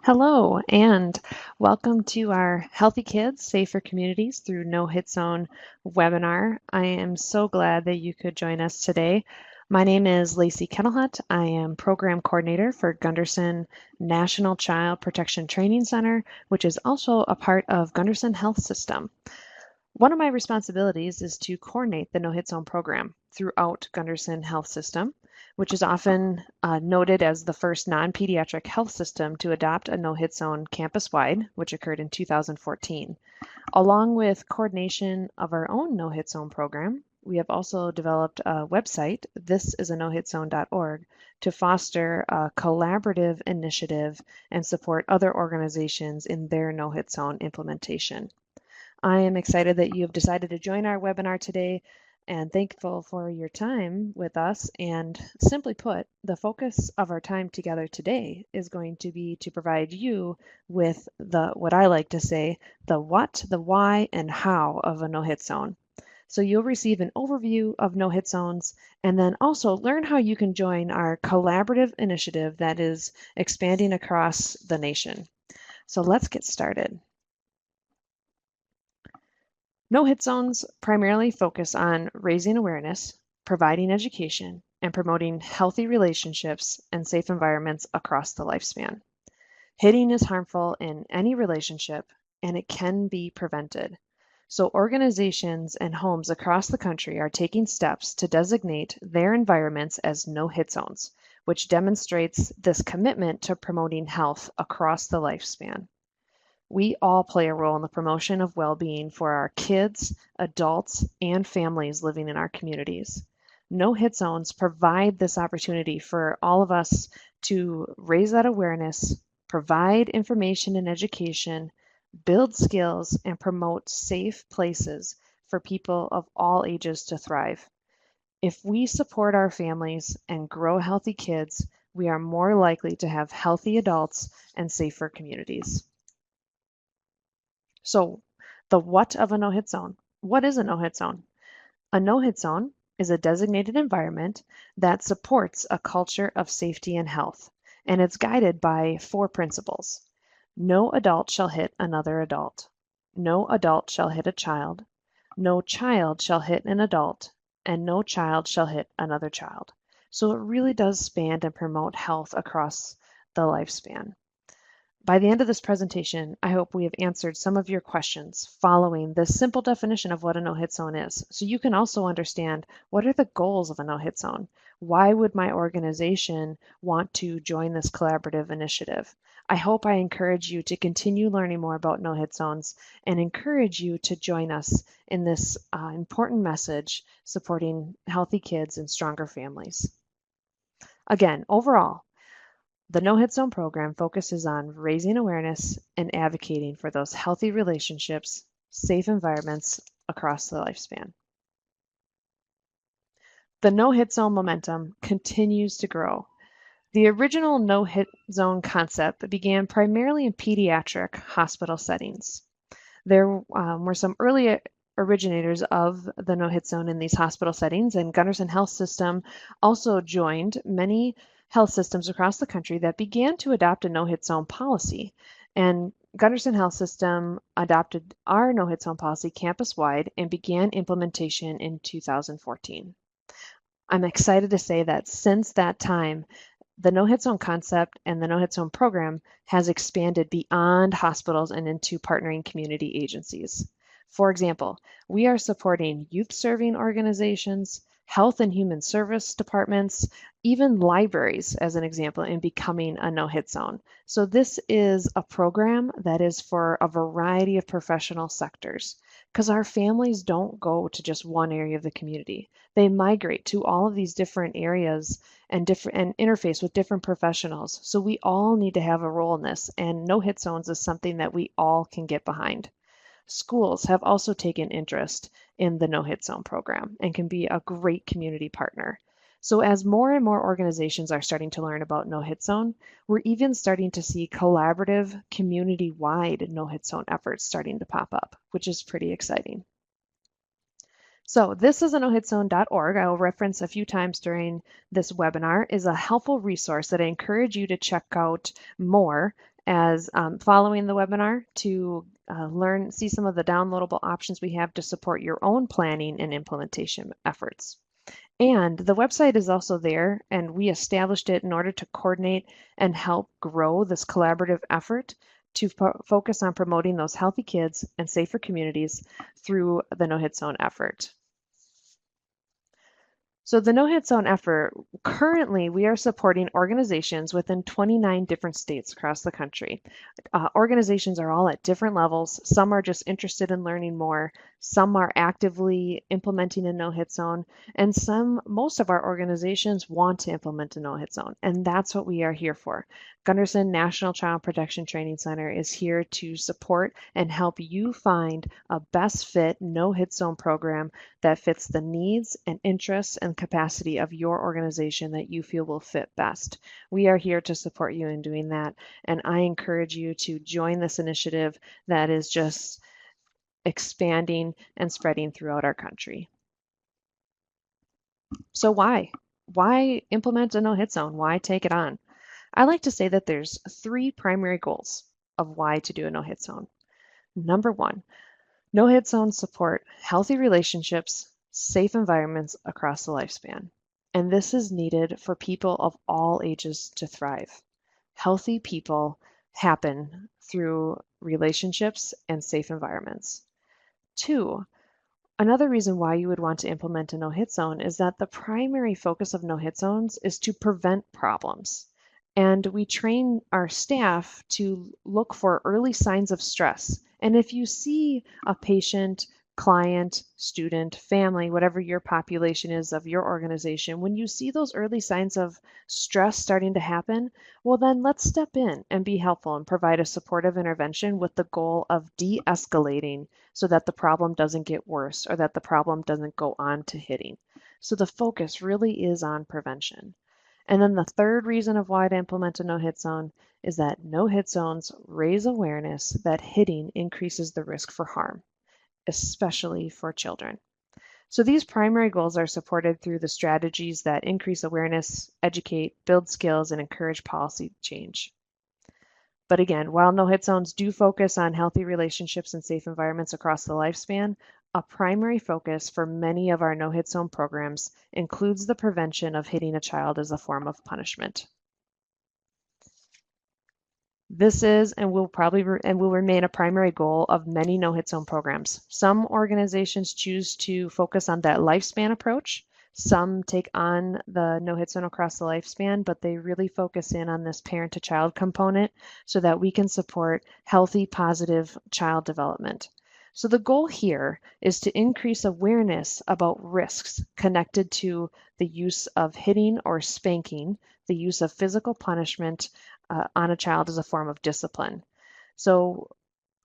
Hello, and welcome to our Healthy Kids, Safer Communities through No Hit Zone webinar. I am so glad that you could join us today. My name is Lacey Kettlehut. I am Program Coordinator for Gunderson National Child Protection Training Center, which is also a part of Gunderson Health System. One of my responsibilities is to coordinate the No Hit Zone program throughout Gunderson Health System, which is often noted as the first non-pediatric health system to adopt a No Hit Zone campus-wide, which occurred in 2014. Along with coordination of our own No Hit Zone program, we have also developed a website, thisisanohitzone.org, to foster a collaborative initiative and support other organizations in their No Hit Zone implementation. I am excited that you have decided to join our webinar today and thankful for your time with us. And simply put, the focus of our time together today is going to be to provide you with what I like to say, the what, the why, and how of a no-hit zone. So you'll receive an overview of no-hit zones and then also learn how you can join our collaborative initiative that is expanding across the nation. So let's get started. No-hit zones primarily focus on raising awareness, providing education, and promoting healthy relationships and safe environments across the lifespan. Hitting is harmful in any relationship, and it can be prevented. So organizations and homes across the country are taking steps to designate their environments as no-hit zones, which demonstrates this commitment to promoting health across the lifespan. We all play a role in the promotion of well-being for our kids, adults, and families living in our communities. No-hit zones provide this opportunity for all of us to raise that awareness, provide information and education, build skills, and promote safe places for people of all ages to thrive. If we support our families and grow healthy kids, we are more likely to have healthy adults and safer communities. So the what of a no-hit zone. What is a no-hit zone? A no-hit zone is a designated environment that supports a culture of safety and health, and it's guided by 4 principles. No adult shall hit another adult. No adult shall hit a child. No child shall hit an adult, and no child shall hit another child. So it really does span and promote health across the lifespan. By the end of this presentation, I hope we have answered some of your questions following this simple definition of what a no-hit zone is. So you can also understand, what are the goals of a no-hit zone? Why would my organization want to join this collaborative initiative? I hope I encourage you to continue learning more about no-hit zones and encourage you to join us in this important message supporting healthy kids and stronger families. Again, overall, the No Hit Zone program focuses on raising awareness and advocating for those healthy relationships, safe environments across the lifespan. The No Hit Zone momentum continues to grow. The original No Hit Zone concept began primarily in pediatric hospital settings. There were some early originators of the No Hit Zone in these hospital settings, and Gunderson Health System also joined many health systems across the country that began to adopt a no-hit zone policy. And Gunderson Health System adopted our no-hit zone policy campus-wide and began implementation in 2014. I'm excited to say that since that time, the no-hit zone concept and the no-hit zone program has expanded beyond hospitals and into partnering community agencies. For example, we are supporting youth serving organizations, health and human service departments, even libraries, as an example, in becoming a no-hit zone. So this is a program that is for a variety of professional sectors, because our families don't go to just one area of the community. They migrate to all of these different areas and interface with different professionals. So we all need to have a role in this, and no-hit zones is something that we all can get behind. Schools have also taken interest in the No-Hit Zone program and can be a great community partner. So as more and more organizations are starting to learn about No-Hit Zone, we're even starting to see collaborative, community-wide No-Hit Zone efforts starting to pop up, which is pretty exciting. So this is nohitzone.org. I will reference a few times during this webinar is a helpful resource that I encourage you to check out more as following the webinar to see some of the downloadable options we have to support your own planning and implementation efforts. And the website is also there, and we established it in order to coordinate and help grow this collaborative effort to focus on promoting those healthy kids and safer communities through the No Hit Zone effort. So the No Hit Zone effort, currently we are supporting organizations within 29 different states across the country. Organizations are all at different levels. Some are just interested in learning more. Some are actively implementing a No Hit Zone, and most of our organizations want to implement a No Hit Zone, and that's what we are here for. Gunderson National Child Protection Training Center is here to support and help you find a best fit No Hit Zone program that fits the needs and interests and capacity of your organization that you feel will fit best. We are here to support you in doing that, and I encourage you to join this initiative that is just expanding and spreading throughout our country. So why? Why implement a no-hit zone? Why take it on? I like to say that there's 3 primary goals of why to do a no-hit zone. Number 1, no-hit zones support healthy relationships, safe environments across the lifespan. And this is needed for people of all ages to thrive. Healthy people happen through relationships and safe environments. 2, another reason why you would want to implement a no-hit zone is that the primary focus of no-hit zones is to prevent problems. And we train our staff to look for early signs of stress. And if you see a patient, client, student, family, whatever your population is of your organization, when you see those early signs of stress starting to happen, well, then let's step in and be helpful and provide a supportive intervention with the goal of de-escalating so that the problem doesn't get worse or that the problem doesn't go on to hitting. So the focus really is on prevention. And then the third reason of why to implement a no-hit zone is that no-hit zones raise awareness that hitting increases the risk for harm, especially for children. So these primary goals are supported through the strategies that increase awareness, educate, build skills, and encourage policy change. But again, while no-hit zones do focus on healthy relationships and safe environments across the lifespan, a primary focus for many of our no-hit zone programs includes the prevention of hitting a child as a form of punishment. This is and will remain a primary goal of many no-hit zone programs. Some organizations choose to focus on that lifespan approach. Some take on the no-hit zone across the lifespan, but they really focus in on this parent-to-child component so that we can support healthy, positive child development. So the goal here is to increase awareness about risks connected to the use of hitting or spanking, the use of physical punishment on a child as a form of discipline. So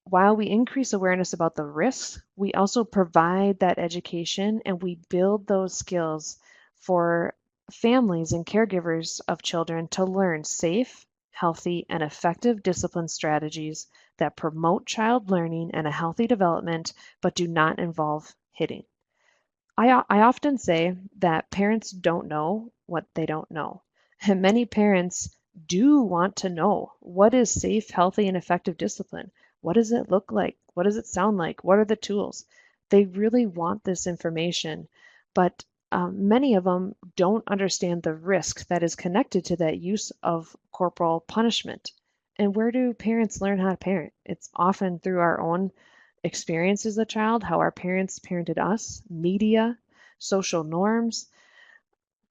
while we increase awareness about the risks, we also provide that education and we build those skills for families and caregivers of children to learn safe, healthy, and effective discipline strategies that promote child learning and a healthy development, but do not involve hitting. I often say that parents don't know what they don't know. And many parents do want to know what is safe, healthy, and effective discipline. What does it look like? What does it sound like? What are the tools? They really want this information, but many of them don't understand the risk that is connected to that use of corporal punishment. And where do parents learn how to parent? It's often through our own experience as a child, how our parents parented us, media, social norms,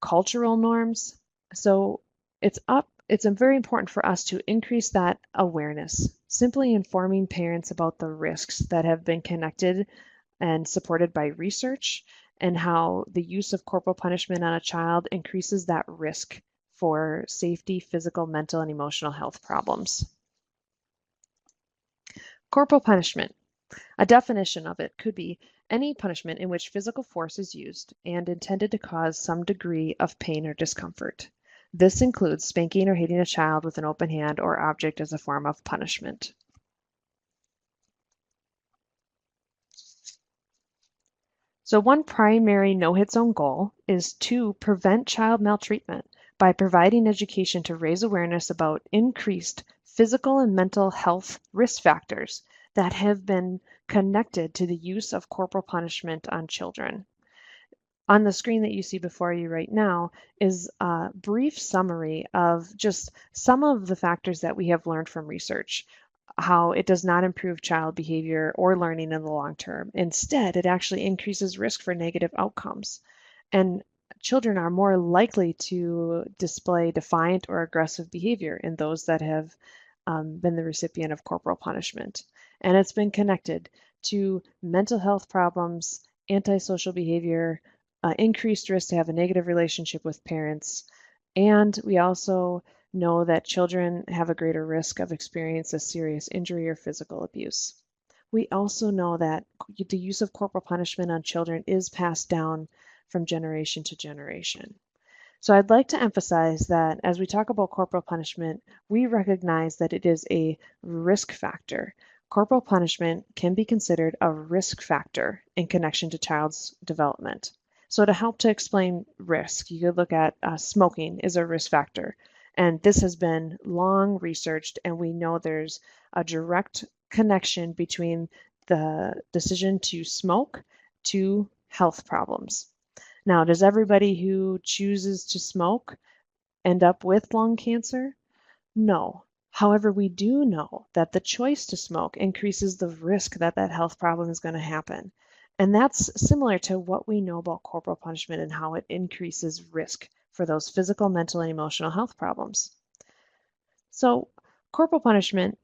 cultural norms. So it's very important for us to increase that awareness, simply informing parents about the risks that have been connected and supported by research and how the use of corporal punishment on a child increases that risk for safety, physical, mental, and emotional health problems. Corporal punishment. A definition of it could be any punishment in which physical force is used and intended to cause some degree of pain or discomfort. This includes spanking or hitting a child with an open hand or object as a form of punishment. So one primary no-hit zone goal is to prevent child maltreatment by providing education to raise awareness about increased physical and mental health risk factors that have been connected to the use of corporal punishment on children. On the screen that you see before you right now is a brief summary of just some of the factors that we have learned from research, how it does not improve child behavior or learning in the long term. Instead, it actually increases risk for negative outcomes. And children are more likely to display defiant or aggressive behavior in those that have been the recipient of corporal punishment. And it's been connected to mental health problems, antisocial behavior, increased risk to have a negative relationship with parents. And we also know that children have a greater risk of experiencing a serious injury or physical abuse. We also know that the use of corporal punishment on children is passed down from generation to generation. So I'd like to emphasize that as we talk about corporal punishment, we recognize that it is a risk factor. Corporal punishment can be considered a risk factor in connection to child's development. So to help to explain risk, you could look at smoking is a risk factor. And this has been long researched, and we know there's a direct connection between the decision to smoke to health problems. Now, does everybody who chooses to smoke end up with lung cancer? No. However, we do know that the choice to smoke increases the risk that that health problem is going to happen. And that's similar to what we know about corporal punishment and how it increases risk for those physical, mental, and emotional health problems. So, corporal punishment,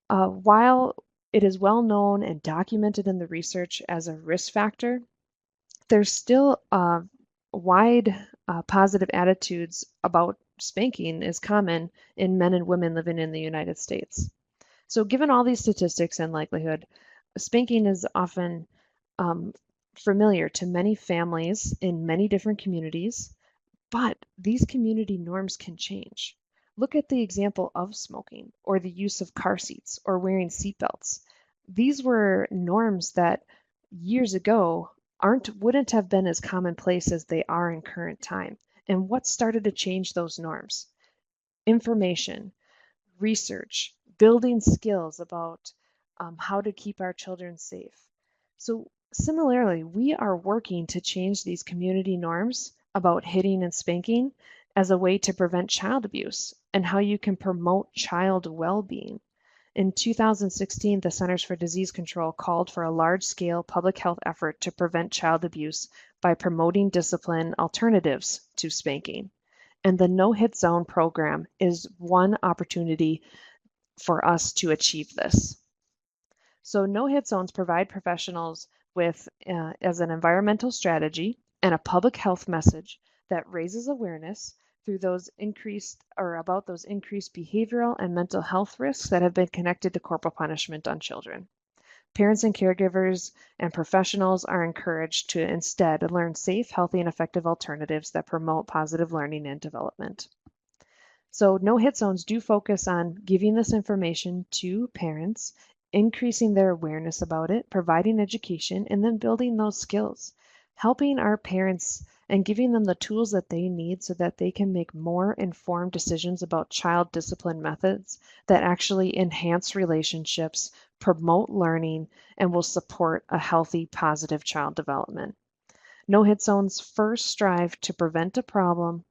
while it is well known and documented in the research as a risk factor, there's still wide positive attitudes about spanking is common in men and women living in the United States. So given all these statistics and likelihood, spanking is often familiar to many families in many different communities, but these community norms can change. Look at the example of smoking or the use of car seats or wearing seatbelts. These were norms that years ago wouldn't have been as commonplace as they are in current time. And what started to change those norms? Information, research, building skills about how to keep our children safe. So similarly, we are working to change these community norms about hitting and spanking as a way to prevent child abuse and how you can promote child well-being. In 2016, the Centers for Disease Control called for a large-scale public health effort to prevent child abuse by promoting discipline alternatives to spanking. And the No Hit Zone program is one opportunity for us to achieve this. So no hit zones provide professionals with as an environmental strategy and a public health message that raises awareness through those increased or about those increased behavioral and mental health risks that have been connected to corporal punishment on children. Parents and caregivers and professionals are encouraged to instead learn safe, healthy, and effective alternatives that promote positive learning and development. So no hit zones do focus on giving this information to parents, increasing their awareness about it, providing education, and then building those skills, helping our parents and giving them the tools that they need so that they can make more informed decisions about child discipline methods that actually enhance relationships, promote learning, and will support a healthy, positive child development. No hit zones first strive to prevent a problem,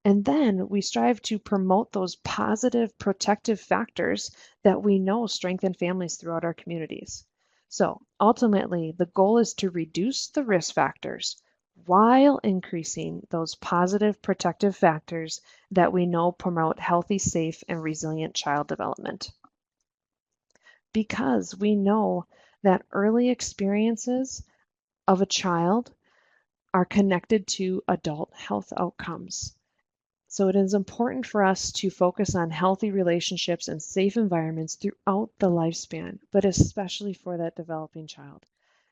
and then we strive to promote those positive protective factors that we know strengthen families throughout our communities. So ultimately, the goal is to reduce the risk factors while increasing those positive protective factors that we know promote healthy, safe, and resilient child development. Because we know that early experiences of a child are connected to adult health outcomes. So it is important for us to focus on healthy relationships and safe environments throughout the lifespan, but especially for that developing child.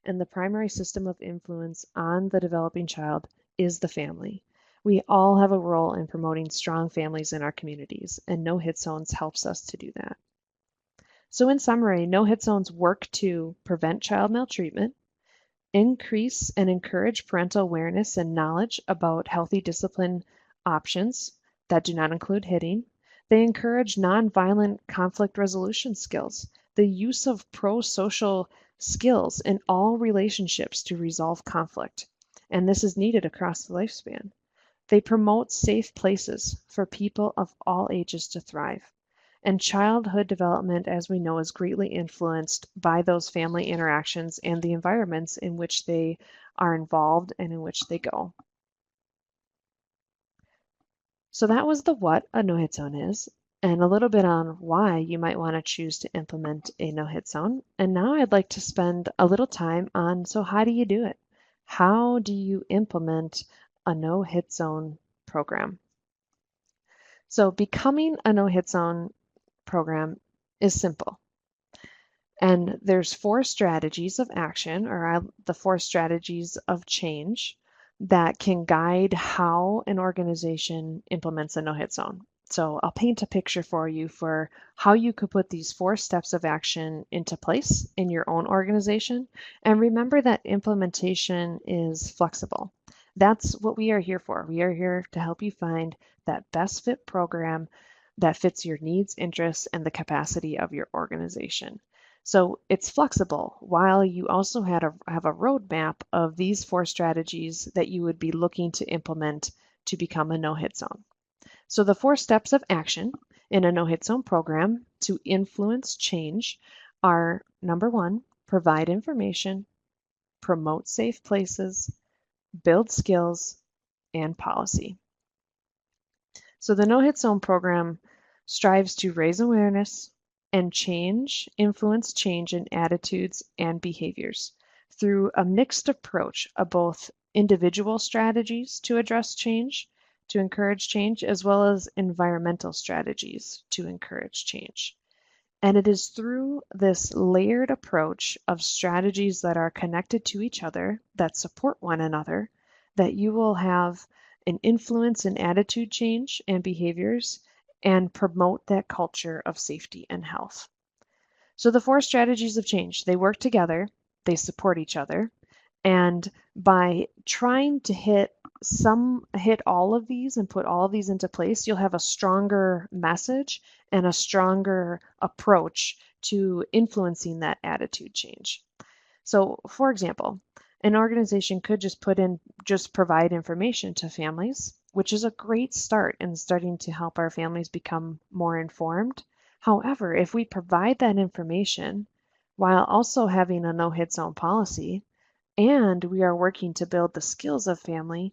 And the primary system of influence on the developing child is the family. We all have a role in promoting strong families in our communities, and No Hit Zones helps us to do that. So in summary, No Hit Zones work to prevent child maltreatment, increase and encourage parental awareness and knowledge about healthy discipline options that do not include hitting. They encourage nonviolent conflict resolution skills, the use of pro-social skills in all relationships to resolve conflict. And this is needed across the lifespan. They promote safe places for people of all ages to thrive. And childhood development, as we know, is greatly influenced by those family interactions and the environments in which they are involved and in which they go. So that was the what a no-hit zone is, and a little bit on why you might want to choose to implement a no-hit zone. And now I'd like to spend a little time on, so how do you do it? How do you implement a no-hit zone program? So becoming a no-hit zone program is simple. And there's 4 strategies of action, or the 4 strategies of change that can guide how an organization implements a no-hit zone. So I'll paint a picture for you for how you could put these 4 steps of action into place in your own organization. And remember that implementation is flexible. That's what we are here for. We are here to help you find that best fit program that fits your needs, interests, and the capacity of your organization. So it's flexible while you also have a roadmap of these 4 strategies that you would be looking to implement to become a no-hit zone. So the 4 steps of action in a no-hit zone program to influence change are: number 1, provide information, promote safe places, build skills, and policy. So the no-hit zone program strives to raise awareness and influence change in attitudes and behaviors through a mixed approach of both individual strategies to address change, to encourage change, as well as environmental strategies to encourage change. And it is through this layered approach of strategies that are connected to each other, that support one another, that you will have an influence in attitude change and behaviors and promote that culture of safety and health. So the 4 strategies of change, they work together, they support each other, and by trying to hit all of these and put all of these into place, you'll have a stronger message and a stronger approach to influencing that attitude change. So, for example, an organization could just provide information to families, which is a great start in starting to help our families become more informed. However, if we provide that information while also having a no-hit zone policy, and we are working to build the skills of family,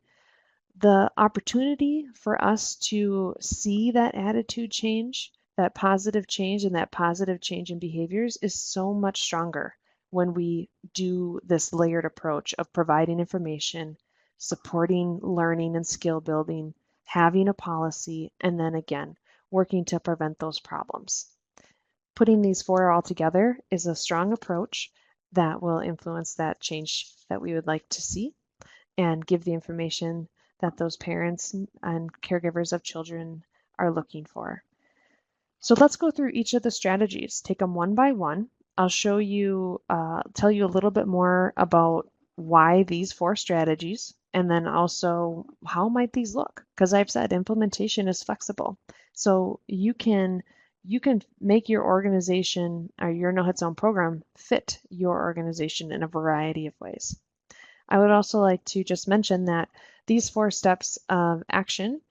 the opportunity for us to see that attitude change, that positive change, and that positive change in behaviors is so much stronger when we do this layered approach of providing information, supporting learning and skill building, having a policy, and then again, working to prevent those problems. Putting these 4 all together is a strong approach that will influence that change that we would like to see and give the information that those parents and caregivers of children are looking for. So let's go through each of the strategies, take them one by one. I'll show you, tell you a little bit more about why these 4 strategies, and then also how might these look? Because I've said implementation is flexible. So you can make your organization or your no-hit zone program fit your organization in a variety of ways. I would also like to just mention that these 4 steps of action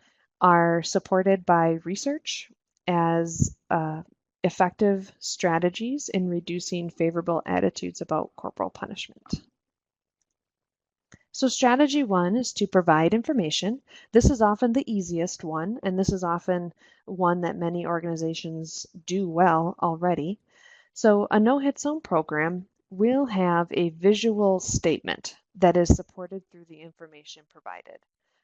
are supported by research as effective strategies in reducing favorable attitudes about corporal punishment. So strategy 1 is to provide information. This is often the easiest one, and this is often one that many organizations do well already. So a no-hit zone program will have a visual statement that is supported through the information provided.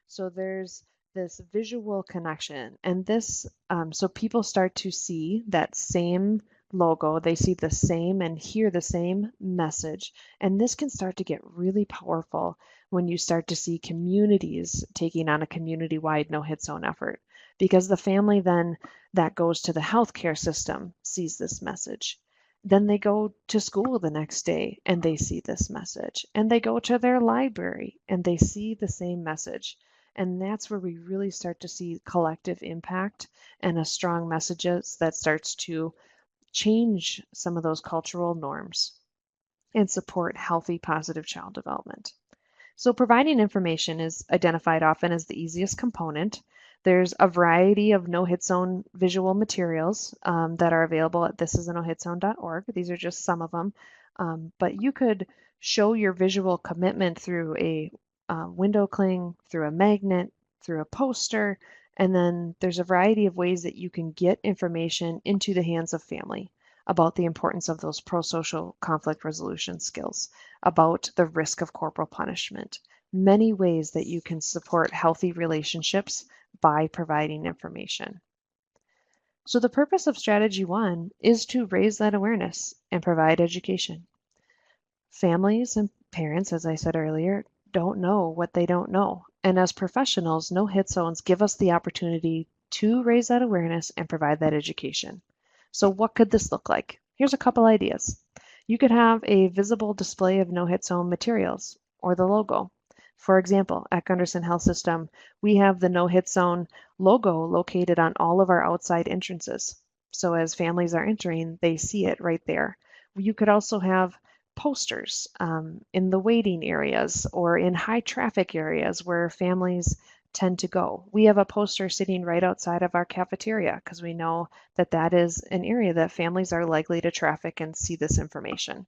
So there's this visual connection, and this, so people start to see that same logo, they see the same and hear the same message, and this can start to get really powerful when you start to see communities taking on a community-wide no-hit zone effort, because the family then that goes to the healthcare system sees this message. Then they go to school the next day and they see this message, and they go to their library and they see the same message. And that's where we really start to see collective impact and a strong messages that starts to change some of those cultural norms and support healthy, positive child development. So providing information is identified often as the easiest component. There's a variety of no-hit zone visual materials that are available at thisisanohitzone.org. These are just some of them. But you could show your visual commitment through a window cling, through a magnet, through a poster, and then there's a variety of ways that you can get information into the hands of family about the importance of those pro-social conflict resolution skills, about the risk of corporal punishment, many ways that you can support healthy relationships by providing information. So the purpose of Strategy 1 is to raise that awareness and provide education. Families and parents, as I said earlier, don't know what they don't know. And as professionals, no-hit zones give us the opportunity to raise that awareness and provide that education. So what could this look like? Here's a couple ideas. You could have a visible display of no-hit zone materials or the logo. For example, at Gunderson Health System, we have the no-hit zone logo located on all of our outside entrances. So as families are entering, they see it right there. You could also have posters in the waiting areas or in high traffic areas where families tend to go. We have a poster sitting right outside of our cafeteria because we know that that is an area that families are likely to traffic and see this information.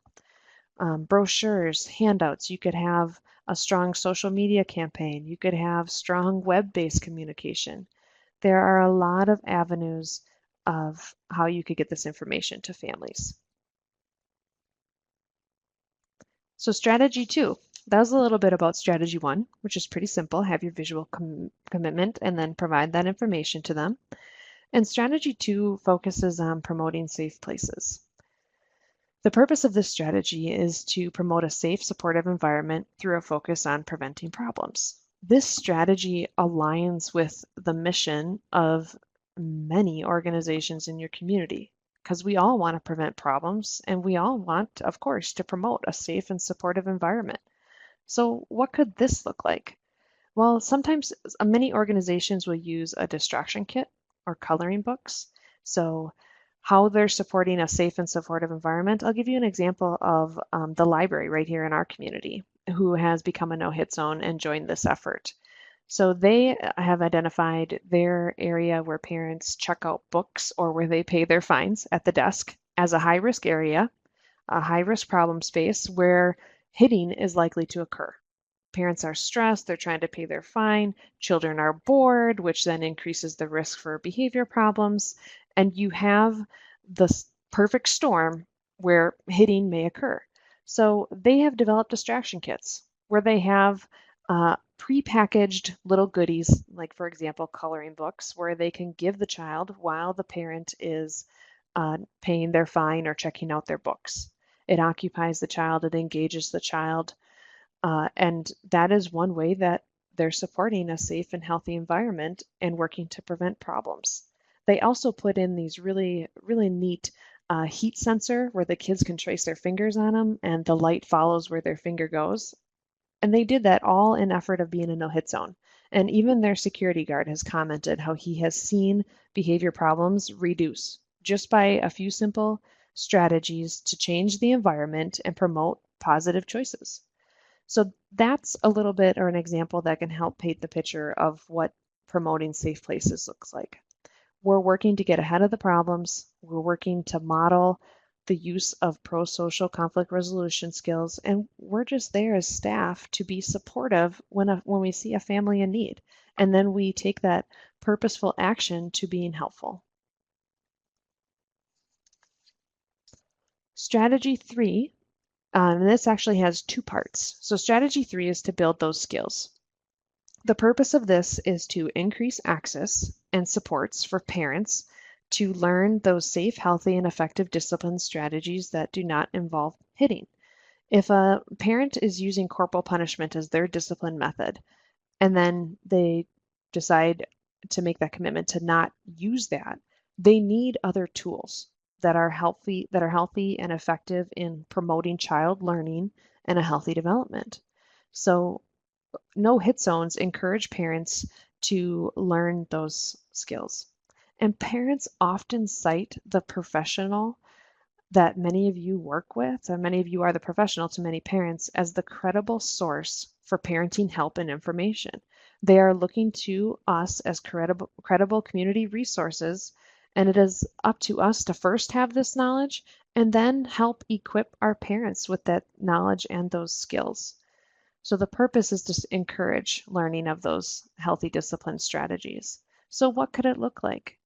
Brochures, handouts, you could have a strong social media campaign, you could have strong web-based communication. There are a lot of avenues of how you could get this information to families. So strategy 2, that was a little bit about strategy 1, which is pretty simple. Have your visual commitment and then provide that information to them. And strategy 2 focuses on promoting safe places. The purpose of this strategy is to promote a safe, supportive environment through a focus on preventing problems. This strategy aligns with the mission of many organizations in your community because we all want to prevent problems and we all want, of course, to promote a safe and supportive environment. So what could this look like? Well, sometimes many organizations will use a distraction kit or coloring books. So how they're supporting a safe and supportive environment, I'll give you an example of the library right here in our community who has become a no-hit zone and joined this effort. So they have identified their area where parents check out books or where they pay their fines at the desk as a high-risk area, a high-risk problem space where hitting is likely to occur. Parents are stressed, they're trying to pay their fine, children are bored, which then increases the risk for behavior problems, and you have the perfect storm where hitting may occur. So they have developed distraction kits where they have pre-packaged little goodies, like for example, coloring books, where they can give the child while the parent is paying their fine or checking out their books. It occupies the child, it engages the child, and that is one way that they're supporting a safe and healthy environment and working to prevent problems. They also put in these really, really neat heat sensor where the kids can trace their fingers on them and the light follows where their finger goes. And they did that all in effort of being a no-hit zone. And even their security guard has commented how he has seen behavior problems reduce just by a few simple strategies to change the environment and promote positive choices. So that's a little bit or an example that can help paint the picture of what promoting safe places looks like. We're working to get ahead of the problems. We're working to model the use of pro-social conflict resolution skills, and we're just there as staff to be supportive when we see a family in need. And then we take that purposeful action to being helpful. Strategy 3. And this actually has 2 parts. So strategy 3 is to build those skills. The purpose of this is to increase access and supports for parents to learn those safe, healthy, and effective discipline strategies that do not involve hitting. If a parent is using corporal punishment as their discipline method, and then they decide to make that commitment to not use that, they need other tools. that are healthy and effective in promoting child learning and a healthy development. So no-hit zones encourage parents to learn those skills. And parents often cite the professional that many of you work with, and many of you are the professional to many parents, as the credible source for parenting help and information. They are looking to us as credible community resources, and it is up to us to first have this knowledge and then help equip our parents with that knowledge and those skills. So the purpose is to encourage learning of those healthy discipline strategies. So what could it look like?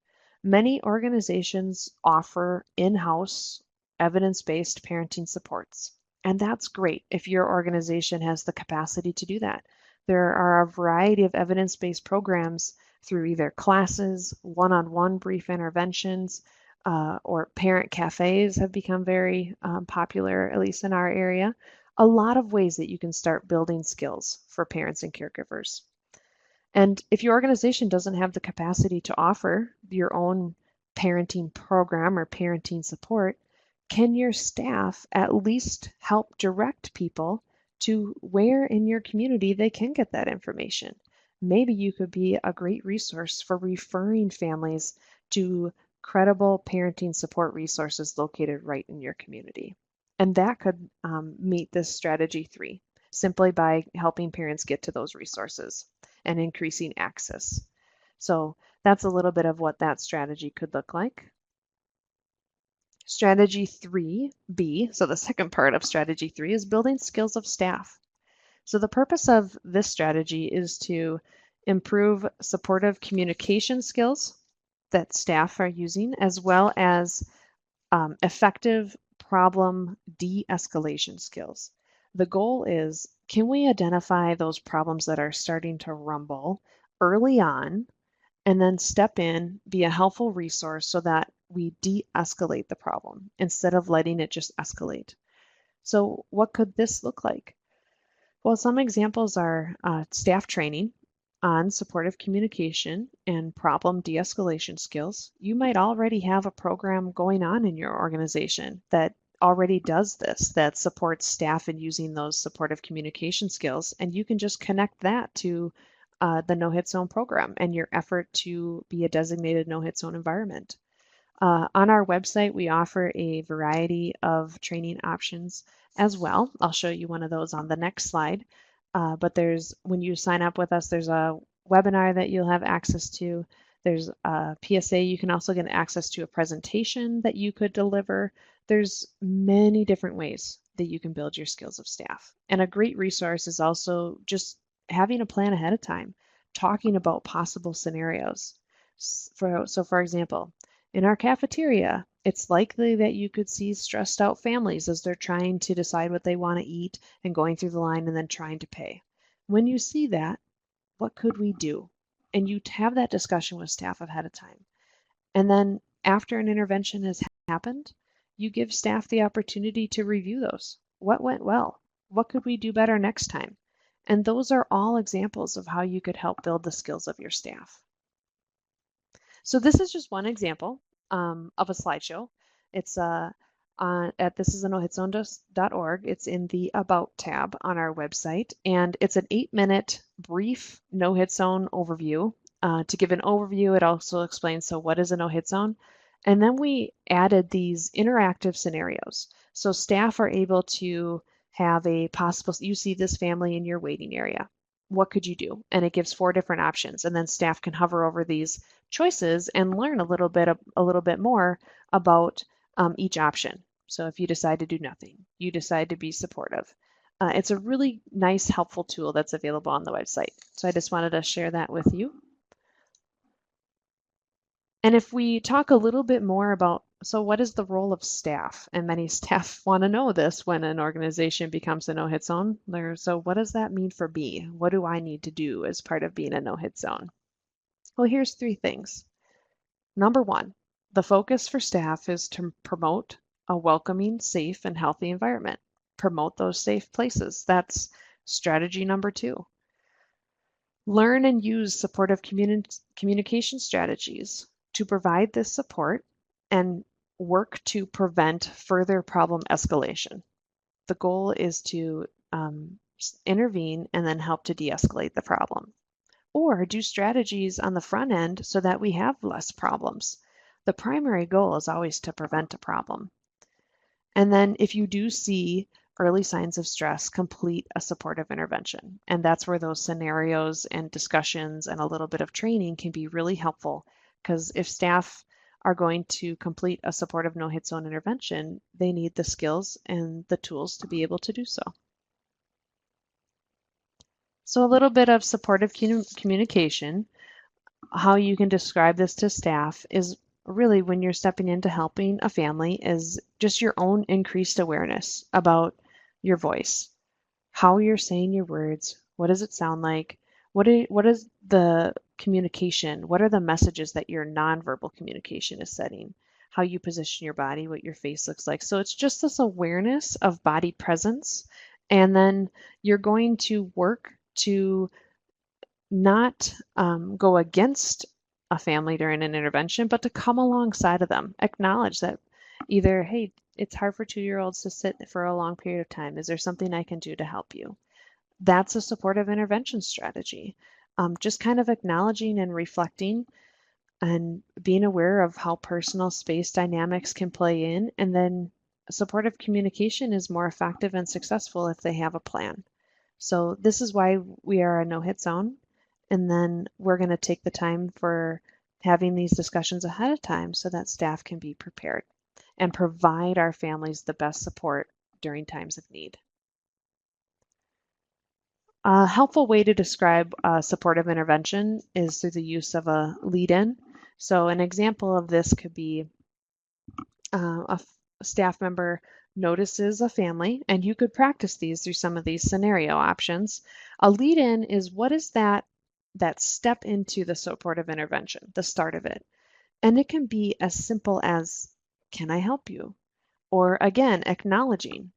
Many organizations offer in-house evidence-based parenting supports, and that's great if your organization has the capacity to do that. There are a variety of evidence-based programs through either classes, one-on-one brief interventions, or parent cafes have become very popular, at least in our area. A lot of ways that you can start building skills for parents and caregivers. And if your organization doesn't have the capacity to offer your own parenting program or parenting support, can your staff at least help direct people to where in your community they can get that information? Maybe you could be a great resource for referring families to credible parenting support resources located right in your community. And that could meet this strategy 3, simply by helping parents get to those resources and increasing access. So that's a little bit of what that strategy could look like. Strategy 3B, so the second part of strategy 3, is building skills of staff. So the purpose of this strategy is to improve supportive communication skills that staff are using, as well as effective problem de-escalation skills. The goal is, can we identify those problems that are starting to rumble early on and then step in, be a helpful resource so that we de-escalate the problem instead of letting it just escalate. So what could this look like? Well, some examples are staff training on supportive communication and problem de-escalation skills. You might already have a program going on in your organization that already does this, that supports staff in using those supportive communication skills, and you can just connect that to the no-hit zone program and your effort to be a designated no-hit zone environment. On our website, we offer a variety of training options as well. I'll show you one of those on the next slide. But when you sign up with us, there's a webinar that you'll have access to. There's a PSA. You can also get access to a presentation that you could deliver. There's many different ways that you can build your skills of staff. And a great resource is also just having a plan ahead of time, talking about possible scenarios. So for example, in our cafeteria, it's likely that you could see stressed out families as they're trying to decide what they want to eat and going through the line and then trying to pay. When you see that, what could we do? And you have that discussion with staff ahead of time. And then after an intervention has happened, you give staff the opportunity to review those. What went well? What could we do better next time? And those are all examples of how you could help build the skills of your staff. So this is just one example of a slideshow. It's at thisisanohitsone.org. It's in the About tab on our website, and it's an 8-minute brief no-hit zone overview. To give an overview, it also explains, so what is a no-hit zone? And then we added these interactive scenarios. So staff are able to have a possible, you see this family in your waiting area. What could you do? And it gives 4 different options, and then staff can hover over these choices and learn a little bit more about each option. So if you decide to do nothing, you decide to be supportive. It's a really nice, helpful tool that's available on the website. So I just wanted to share that with you. And if we talk a little bit more about, so what is the role of staff? And many staff want to know this when an organization becomes a no-hit zone. So what does that mean for me? What do I need to do as part of being a no-hit zone? Well, here's 3 things. Number 1, the focus for staff is to promote a welcoming, safe, and healthy environment. Promote those safe places. That's strategy number 2. Learn and use supportive communication strategies to provide this support and work to prevent further problem escalation. The goal is to intervene and then help to de-escalate the problem. Or do strategies on the front end so that we have less problems. The primary goal is always to prevent a problem. And then if you do see early signs of stress, complete a supportive intervention. And that's where those scenarios and discussions and a little bit of training can be really helpful, because if staff are going to complete a supportive no-hit zone intervention, they need the skills and the tools to be able to do so. So a little bit of supportive communication, how you can describe this to staff is really when you're stepping into helping a family is just your own increased awareness about your voice, how you're saying your words, what does it sound like, what is the communication, what are the messages that your nonverbal communication is setting, how you position your body, what your face looks like. So it's just this awareness of body presence, and then you're going to work to not go against a family during an intervention, but to come alongside of them, acknowledge that either, hey, it's hard for 2-year-olds to sit for a long period of time. Is there something I can do to help you? That's a supportive intervention strategy. Just kind of acknowledging and reflecting and being aware of how personal space dynamics can play in. And then supportive communication is more effective and successful if they have a plan. So this is why we are a no-hit zone. And then we're going to take the time for having these discussions ahead of time so that staff can be prepared and provide our families the best support during times of need. A helpful way to describe supportive intervention is through the use of a lead-in. So an example of this could be a staff member notices a family, and you could practice these through some of these scenario options. A lead-in is what is that step into the supportive intervention, the start of it. And it can be as simple as, can I help you? Or again, acknowledging.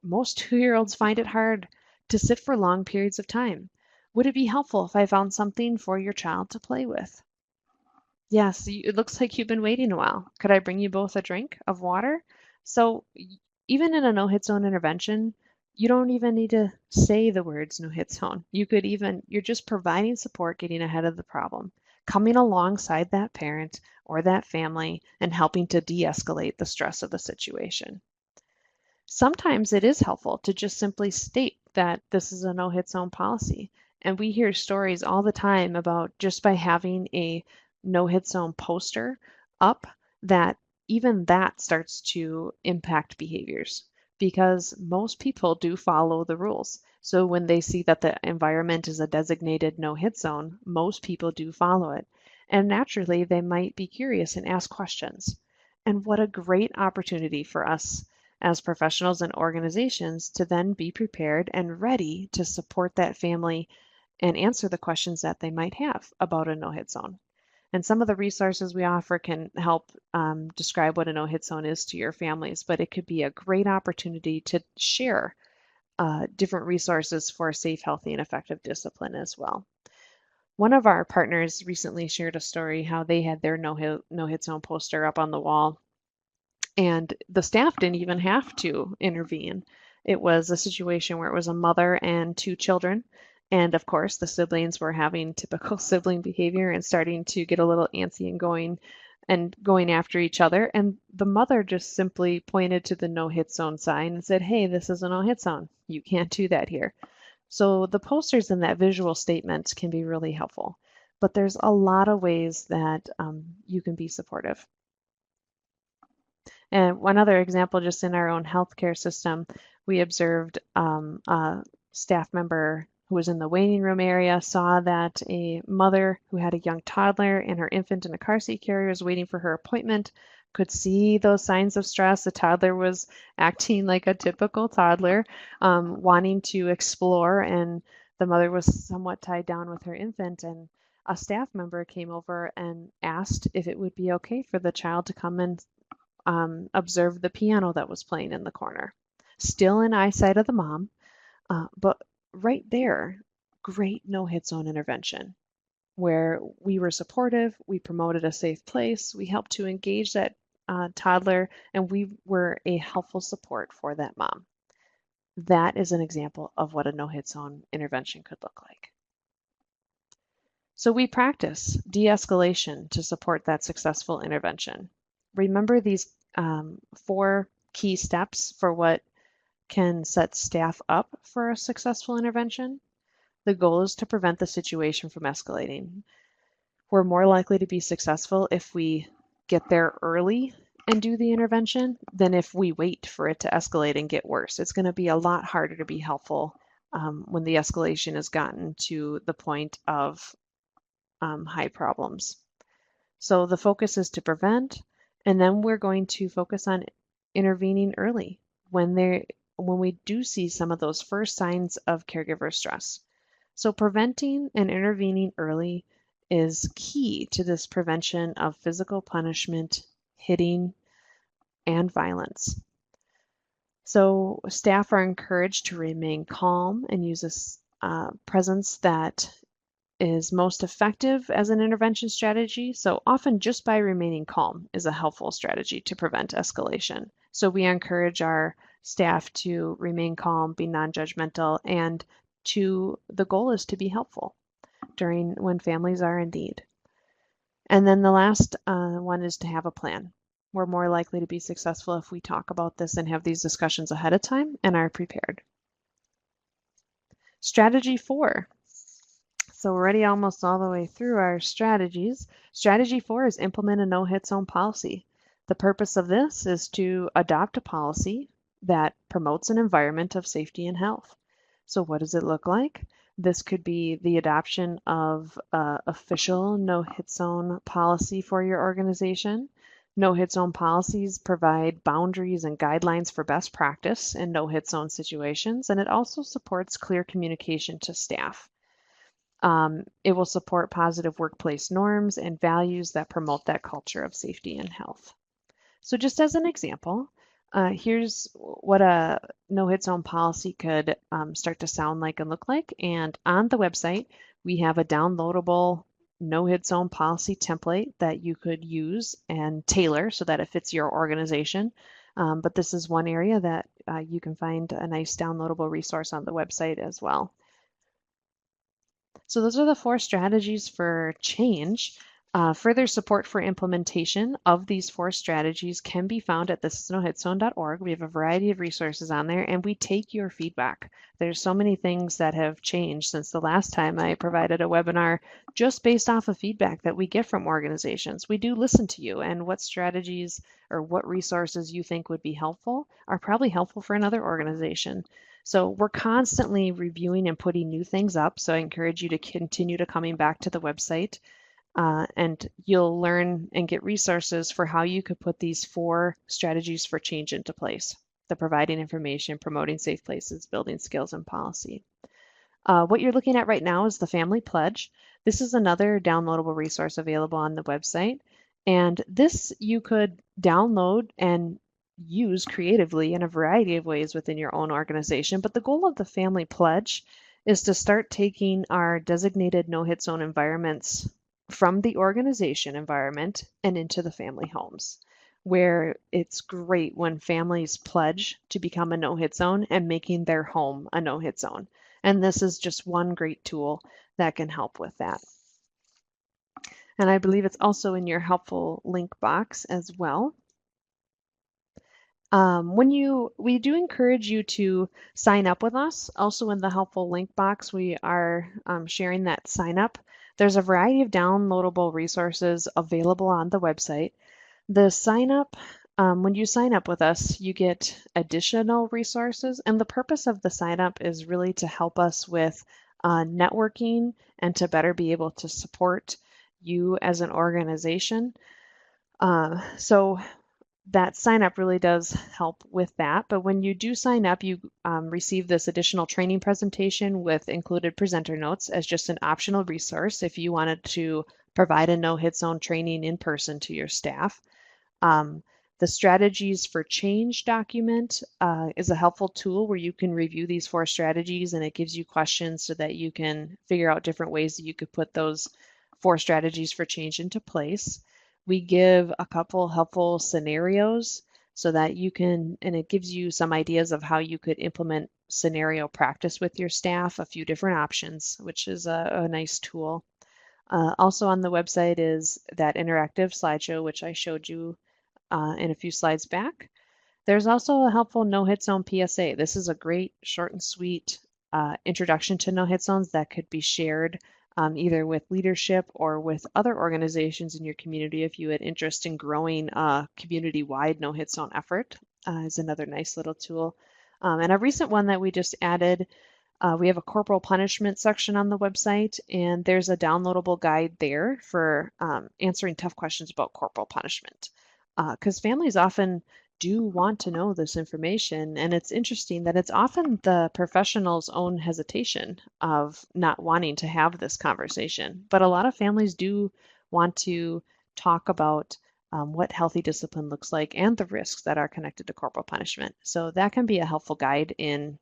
Most 2-year-olds find it hard to sit for long periods of time. Would it be helpful if I found something for your child to play with? Yes, it looks like you've been waiting a while. Could I bring you both a drink of water? So even in a no-hit zone intervention, you don't even need to say the words no-hit zone. You're just providing support, getting ahead of the problem, coming alongside that parent or that family and helping to de-escalate the stress of the situation. Sometimes it is helpful to just simply state that this is a no-hit zone policy. And we hear stories all the time about just by having a no-hit zone poster up, that even that starts to impact behaviors, because most people do follow the rules. So when they see that the environment is a designated no-hit zone, most people do follow it. And naturally, they might be curious and ask questions. And what a great opportunity for us as professionals and organizations to then be prepared and ready to support that family and answer the questions that they might have about a no-hit zone. And some of the resources we offer can help describe what a no-hit zone is to your families, but it could be a great opportunity to share different resources for safe, healthy, and effective discipline as well. One of our partners recently shared a story how they had their no-hit zone poster up on the wall, and the staff didn't even have to intervene. It was a situation where it was a mother and 2 children. And of course, the siblings were having typical sibling behavior and starting to get a little antsy and going after each other. And the mother just simply pointed to the no-hit zone sign and said, hey, this is a no-hit zone. You can't do that here. So the posters and that visual statement can be really helpful. But there's a lot of ways that you can be supportive. And one other example, just in our own healthcare system, we observed a staff member who was in the waiting room area saw that a mother who had a young toddler and her infant in a car seat carrier was waiting for her appointment, could see those signs of stress. The toddler was acting like a typical toddler, wanting to explore, and the mother was somewhat tied down with her infant. And a staff member came over and asked if it would be okay for the child to come and observe the piano that was playing in the corner. Still in eyesight of the mom, but right there, great no-hit zone intervention where we were supportive, we promoted a safe place, we helped to engage that toddler, and we were a helpful support for that mom. That is an example of what a no-hit zone intervention could look like. So we practice de-escalation to support that successful intervention. Remember these 4 key steps for what can set staff up for a successful intervention. The goal is to prevent the situation from escalating. We're more likely to be successful if we get there early and do the intervention than if we wait for it to escalate and get worse. It's going to be a lot harder to be helpful when the escalation has gotten to the point of high problems. So the focus is to prevent, and then we're going to focus on intervening early when we do see some of those first signs of caregiver stress. So preventing and intervening early is key to this prevention of physical punishment, hitting, and violence. So staff are encouraged to remain calm and use a presence that is most effective as an intervention strategy. So often just by remaining calm is a helpful strategy to prevent escalation. So we encourage our staff to remain calm, be non-judgmental, and the goal is to be helpful during when families are in need. And then the last one is to have a plan. We're more likely to be successful if we talk about this and have these discussions ahead of time and are prepared. Strategy 4. So we're already almost all the way through our strategies. Strategy 4 is implement a no-hit zone policy. The purpose of this is to adopt a policy that promotes an environment of safety and health. So what does it look like? This could be the adoption of an official no-hit zone policy for your organization. No-hit zone policies provide boundaries and guidelines for best practice in no-hit zone situations, and it also supports clear communication to staff. It will support positive workplace norms and values that promote that culture of safety and health. So just as an example, here's what a no-hit zone policy could start to sound like and look like. And on the website, we have a downloadable no-hit zone policy template that you could use and tailor so that it fits your organization. But this is one area that you can find a nice downloadable resource on the website as well. So those are the 4 strategies for change. Further support for implementation of these 4 strategies can be found at thisisnohitzone.org. We have a variety of resources on there, and we take your feedback. There's so many things that have changed since the last time I provided a webinar just based off of feedback that we get from organizations. We do listen to you, and what strategies or what resources you think would be helpful are probably helpful for another organization. So we're constantly reviewing and putting new things up, so I encourage you to continue to coming back to the website. And you'll learn and get resources for how you could put these 4 strategies for change into place: the providing information, promoting safe places, building skills, and policy. What you're looking at right now is the Family Pledge. This is another downloadable resource available on the website. And this you could download and use creatively in a variety of ways within your own organization. But the goal of the Family Pledge is to start taking our designated no-hit zone environments from the organization environment and into the family homes, where it's great when families pledge to become a no-hit zone and making their home a no-hit zone. And this is just one great tool that can help with that. And I believe it's also in your helpful link box as well. We do encourage you to sign up with us. Also in the helpful link box, we are sharing that sign up. There's a variety of downloadable resources available on the website. The sign up, when you sign up with us, you get additional resources, and the purpose of the sign up is really to help us with networking and to better be able to support you as an organization. So that sign up really does help with that. But when you do sign up, you receive this additional training presentation with included presenter notes as just an optional resource if you wanted to provide a no-hit zone training in person to your staff. The Strategies for Change document is a helpful tool where you can review these 4 strategies, and it gives you questions so that you can figure out different ways that you could put those 4 strategies for change into place. We give a couple helpful scenarios so that you can, and it gives you some ideas of how you could implement scenario practice with your staff, a few different options, which is a nice tool. Also on the website is that interactive slideshow, which I showed you in a few slides back. There's also a helpful no-hit zone PSA. This is a great short and sweet introduction to no-hit zones that could be shared either with leadership or with other organizations in your community if you had interest in growing a community-wide no-hit zone effort is another nice little tool. And a recent one that we just added, we have a corporal punishment section on the website, and there's a downloadable guide there for answering tough questions about corporal punishment. Because families often do want to know this information, and it's interesting that it's often the professional's own hesitation of not wanting to have this conversation. But a lot of families do want to talk about what healthy discipline looks like and the risks that are connected to corporal punishment. So that can be a helpful guide in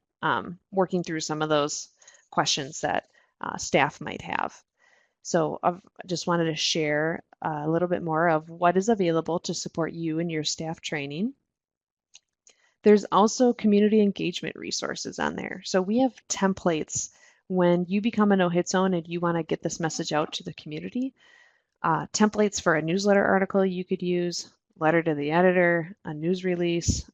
working through some of those questions that staff might have. So I just wanted to share a little bit more of what is available to support you in your staff training. There's also community engagement resources on there. So we have templates when you become a no-hit zone and you want to get this message out to the community. Templates for a newsletter article you could use, letter to the editor, a news release,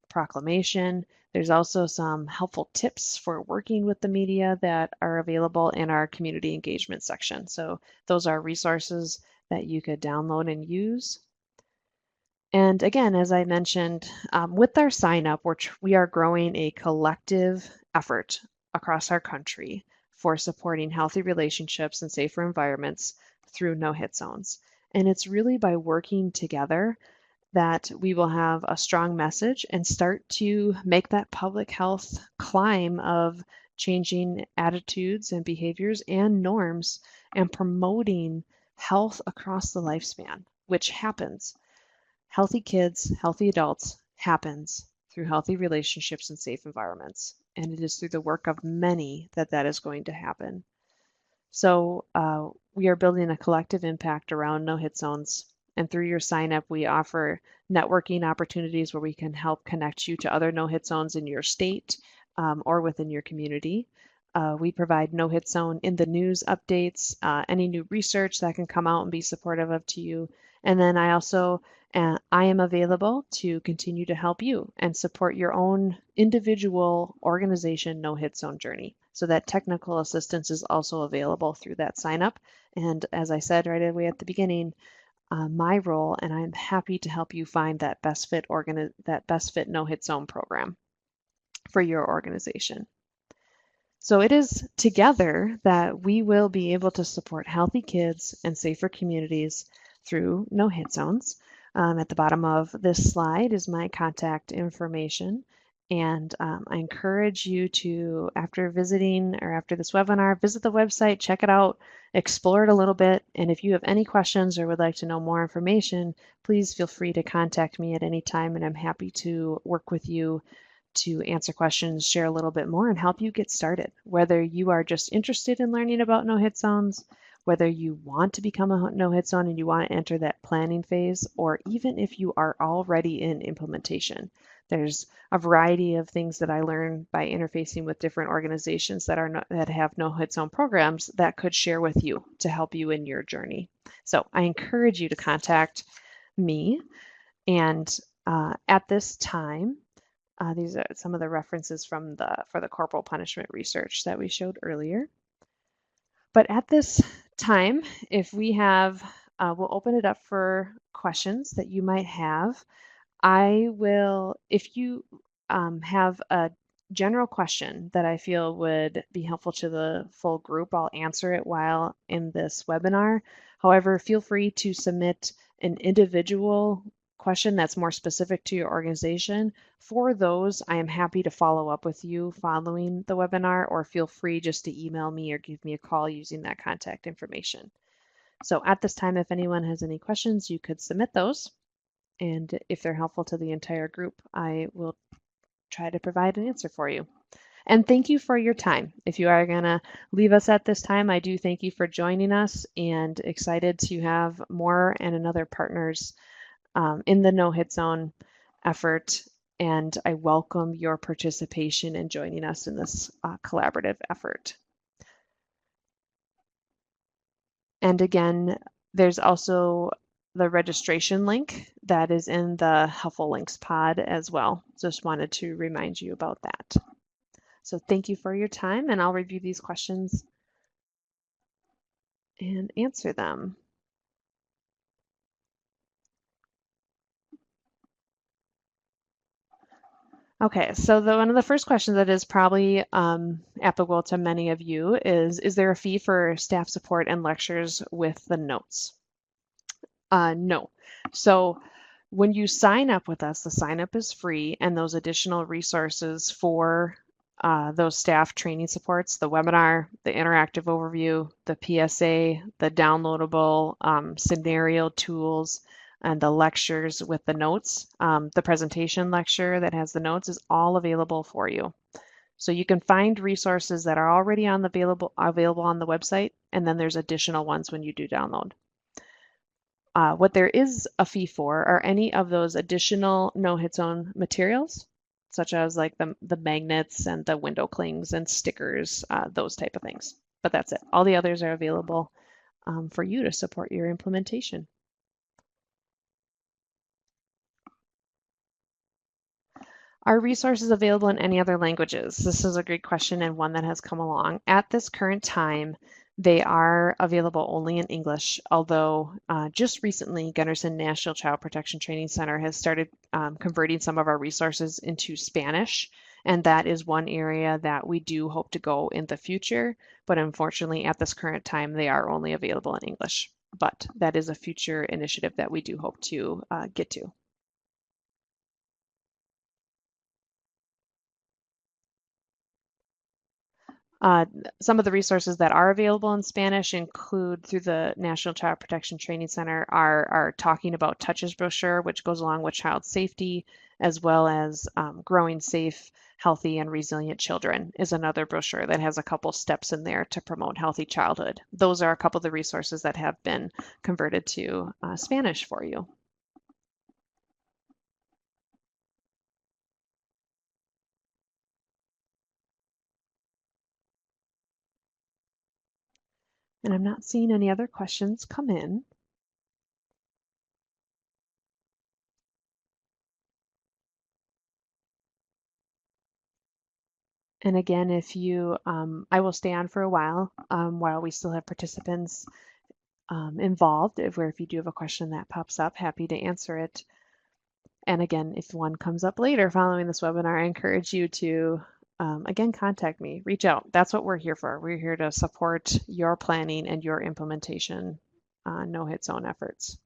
proclamation. There's also some helpful tips for working with the media that are available in our community engagement section. So those are resources that you could download and use. And again, as I mentioned, with our sign up, we are growing a collective effort across our country for supporting healthy relationships and safer environments through no-hit zones. And it's really by working together that we will have a strong message and start to make that public health climb of changing attitudes and behaviors and norms and promoting health across the lifespan, which happens. Healthy kids, healthy adults happens through healthy relationships and safe environments. And it is through the work of many that that is going to happen. So we are building a collective impact around no-hit zones. And through your sign up, we offer networking opportunities where we can help connect you to other no-hit zones in your state or within your community. We provide no-hit zone in the news updates, any new research that can come out and be supportive of to you. And then I am available to continue to help you and support your own individual organization no-hit zone journey. So that technical assistance is also available through that sign up. And as I said right away at the beginning, my role, and I'm happy to help you find that best fit no-hit zone program for your organization. So it is together that we will be able to support healthy kids and safer communities through no-hit zones. At the bottom of this slide is my contact information. And I encourage you to, after visiting or after this webinar, visit the website, check it out, explore it a little bit. And if you have any questions or would like to know more information, please feel free to contact me at any time. And I'm happy to work with you to answer questions, share a little bit more, and help you get started. Whether you are just interested in learning about no-hit zones, whether you want to become a no-hit zone and you want to enter that planning phase, or even if you are already in implementation. There's a variety of things that I learned by interfacing with different organizations that have no-hit zone programs that could share with you to help you in your journey. So I encourage you to contact me. And at this time, these are some of the references for the corporal punishment research that we showed earlier. But at this time, if we have, we'll open it up for questions that you might have. I will, if you have a general question that I feel would be helpful to the full group, I'll answer it while in this webinar. However, feel free to submit an individual question that's more specific to your organization. For those, I am happy to follow up with you following the webinar, or feel free just to email me or give me a call using that contact information. So at this time, if anyone has any questions, you could submit those. And if they're helpful to the entire group, I will try to provide an answer for you. And thank you for your time. If you are going to leave us at this time, I do thank you for joining us and excited to have more and another partners in the No Hit Zone effort. And I welcome your participation in joining us in this collaborative effort. And again, there's also the registration link that is in the Helpful Links pod as well. Just wanted to remind you about that. So thank you for your time, and I'll review these questions and answer them. Okay, so one of the first questions that is probably applicable to many of you is there a fee for staff support and lectures with the notes? No. So when you sign up with us, the sign up is free, and those additional resources for those staff training supports, the webinar, the interactive overview, the PSA, the downloadable scenario tools, and the lectures with the notes, the presentation lecture that has the notes is all available for you. So you can find resources that are already available on the website, and then there's additional ones when you do download. What there is a fee for are any of those additional No Hit Zone materials, such as like the magnets and the window clings and stickers, those type of things. But that's it. All the others are available for you to support your implementation. Are resources available in any other languages? This is a great question and one that has come along. At this current time, they are available only in English, although just recently, Gunderson National Child Protection Training Center has started converting some of our resources into Spanish, and that is one area that we do hope to go in the future, but unfortunately at this current time, they are only available in English. But that is a future initiative that we do hope to get to. Uh, some of the resources that are available in Spanish include through the National Child Protection Training Center are Talking About Touches brochure, which goes along with child safety, as well as Growing Safe, Healthy, and Resilient Children is another brochure that has a couple steps in there to promote healthy childhood. Those are a couple of the resources that have been converted to Spanish for you. And I'm not seeing any other questions come in. And again, if you, I will stay on for a while we still have participants involved. If you do have a question that pops up, happy to answer it. And again, if one comes up later following this webinar, I encourage you to, again, contact me, reach out. That's what we're here for. We're here to support your planning and your implementation No Hit Zone efforts.